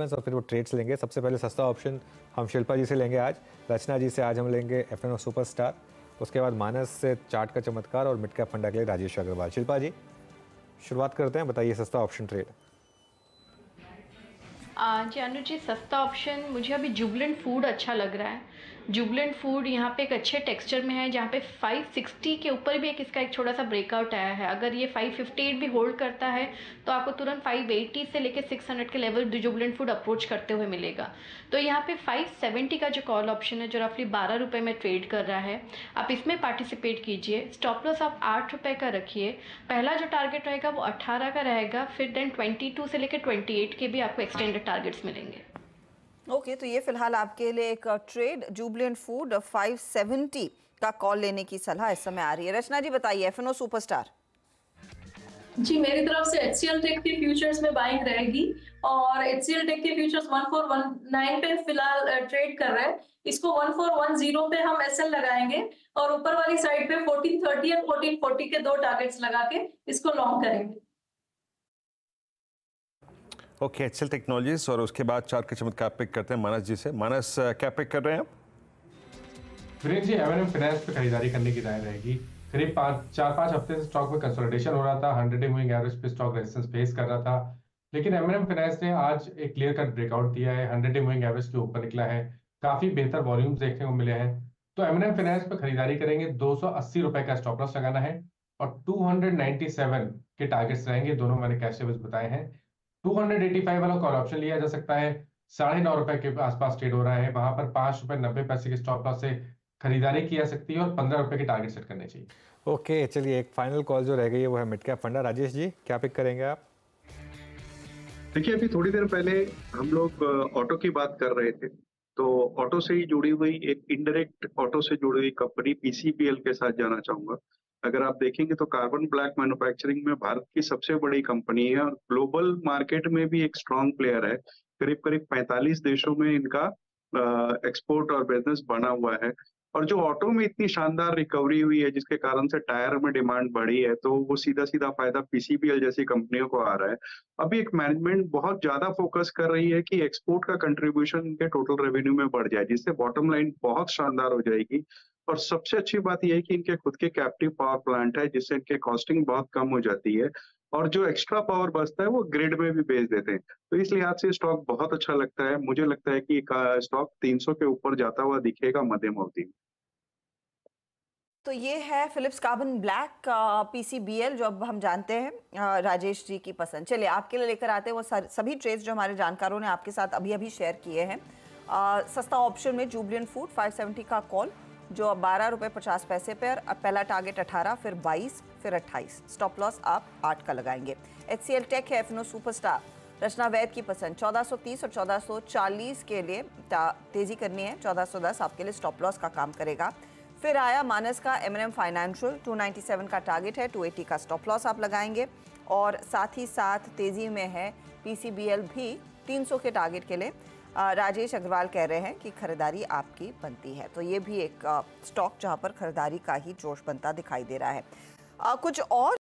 और फिर वो ट्रेड्स लेंगे। सबसे पहले सस्ता ऑप्शन हम शिल्पा जी से लेंगे आज, रचना जी से आज हम लेंगे एफएनओ सुपरस्टार, उसके बाद मानस से चार्ट का चमत्कार और मिड कैप फंडा के लिए राजेश अग्रवाल। शिल्पा जी शुरुआत करते हैं, बताइए सस्ता ऑप्शन ट्रेड। जी अनुज जी, सस्ता ऑप्शन मुझे अभी जुबलेंट फूड अच्छा लग रहा है। जुबलेंट फूड यहाँ पे एक अच्छे टेक्सचर में है, जहाँ पे 560 के ऊपर भी इसका एक छोटा सा ब्रेकआउट आया है। अगर ये 558 भी होल्ड करता है तो आपको तुरंत 580 से लेकर 600 के लेवल जुबलेंट फूड अप्रोच करते हुए मिलेगा। तो यहाँ पे 570 का जो कॉल ऑप्शन है, जो रफली 12 रुपये में ट्रेड कर रहा है, आप इसमें पार्टिसिपेट कीजिए। स्टॉप लॉस आप 8 रुपये का रखिए। पहला जो टारगेट रहेगा वो 18 का रहेगा, फिर देन 22 से लेकर 28 के भी आपको एक्सटेंडेड टारगेट्स मिलेंगे। ओके, तो ये फिलहाल आपके लिए एक ट्रेड जुबलेंट फूड 570 का कॉल लेने की सलाह इस समय आ रही है। रचना जी बताइए, एफएनओ सुपरस्टार। जी, मेरी तरफ से एचसीएल टेक के फ्यूचर्स में बाइंग रहेगी और एचसीएल टेक के फ्यूचर्स 1419 पे फिलहाल ट्रेड कर रहे हैं। इसको 1410 पे हम एसएल लगाएंगे और ऊपर वाली साइड पे 1430 और 1440 के दो टारगेट्स लगा के इसको लॉन्ग करेंगे। ओके, एचसीएल टेक्नोलॉजीज और उसके बाद चार्ट के चमत्कार पिक करते हैं मानस जी से। मानस, क्या पिक कर रहे हैं आप? वीरेंद्र जी, एमएनएम फाइनेंस पे खरीदारी करने की राय रहेगी। करीब 4-5 हफ्ते से स्टॉक में कंसोलिडेशन हो रहा था, 100 डे मूविंग एवरेज पे स्टॉक रेजिस्टेंस फेस कर रहा था, लेकिन एमएनएम फाइनेंस ने आज एक क्लियर कट ब्रेकआउट दिया है, 100 डे मूविंग एवरेज के ऊपर निकला है, काफी बेहतर वॉल्यूम्स देखने को मिले हैं। तो एमएनएम फाइनेंस पे खरीदारी करेंगे, 280 रुपए का स्टॉप लॉस लगाना है और 297 के टारगेट्स रहेंगे, दोनों मैंने कैश लेवल्स बताए हैं। 285 वाला कॉल ऑप्शन लिया जा सकता है, 9.5 रुपए के आसपास ट्रेड हो रहा है, वहां पर 5 रुपए 90 पैसे के स्टॉप लॉस से खरीदारी की जा सकती है और 15 रुपए के टारगेट सेट करने चाहिए। ओके, चलिए एक फाइनल कॉल जो रह गई है वो है मिड कैप फंडा। राजेश जी क्या पिक करेंगे आप? देखिए, अभी थोड़ी देर पहले हम लोग ऑटो की बात कर रहे थे, तो ऑटो से ही जुड़ी हुई एक इनडायरेक्ट ऑटो से जुड़ी हुई कंपनी पीसीबीएल के साथ जाना चाहूंगा। अगर आप देखेंगे तो कार्बन ब्लैक मैन्युफैक्चरिंग में भारत की सबसे बड़ी कंपनी है और ग्लोबल मार्केट में भी एक स्ट्रांग प्लेयर है। करीब करीब 45 देशों में इनका एक्सपोर्ट और बिजनेस बना हुआ है। और जो ऑटो में इतनी शानदार रिकवरी हुई है जिसके कारण से टायर में डिमांड बढ़ी है, तो वो सीधा सीधा फायदा पीसीबीएल जैसी कंपनियों को आ रहा है। अभी एक मैनेजमेंट बहुत ज्यादा फोकस कर रही है कि एक्सपोर्ट का कंट्रीब्यूशन इनके टोटल रेवेन्यू में बढ़ जाए, जिससे बॉटम लाइन बहुत शानदार हो जाएगी। और सबसे अच्छी बात यह है कि इनके खुद के कैप्टिव पावर प्लांट है, जिससे इनके कॉस्टिंग बहुत कम हो जाती है और जो एक्स्ट्रा पावर बचता है वो ग्रिड में भी बेच देते हैं। तो इस लिहाज से स्टॉक बहुत अच्छा लगता है। मुझे लगता है कि स्टॉक 300 के ऊपर जाता हुआ दिखेगा मध्यम अवधि में। तो ये है फिलिप्स कार्बन ब्लैक पीसीबीएल, जो अब हम जानते हैं राजेश जी की पसंद। चलिए आपके लिए लेकर आते हैं वो सभी ट्रेड्स जो हमारे जानकारों ने आपके साथ अभी अभी शेयर किए हैं। सस्ता ऑप्शन में जुबलेंट फूड 570 का कॉल, जो अब 12 रुपये 50 पैसे पर, पहला टारगेट 18, फिर 22, फिर 28। स्टॉप लॉस आप 8 का लगाएंगे। एचसीएल टेक है, एफएनओ सुपरस्टार रचना वैद की पसंद, 1430 और 1440 के लिए तेजी करनी है। 1410 आपके लिए स्टॉप लॉस का काम करेगा। फिर आया मानस का एमएनएम फाइनेंशियल, 297 का टारगेट है, 280 का स्टॉप लॉस आप लगाएंगे। और साथ ही साथ तेजी में है पीसीबीएल भी 300 के टारगेट के लिए। राजेश अग्रवाल कह रहे हैं कि खरीदारी आपकी बनती है। तो ये भी एक स्टॉक जहां पर खरीदारी का ही जोश बनता दिखाई दे रहा है। कुछ और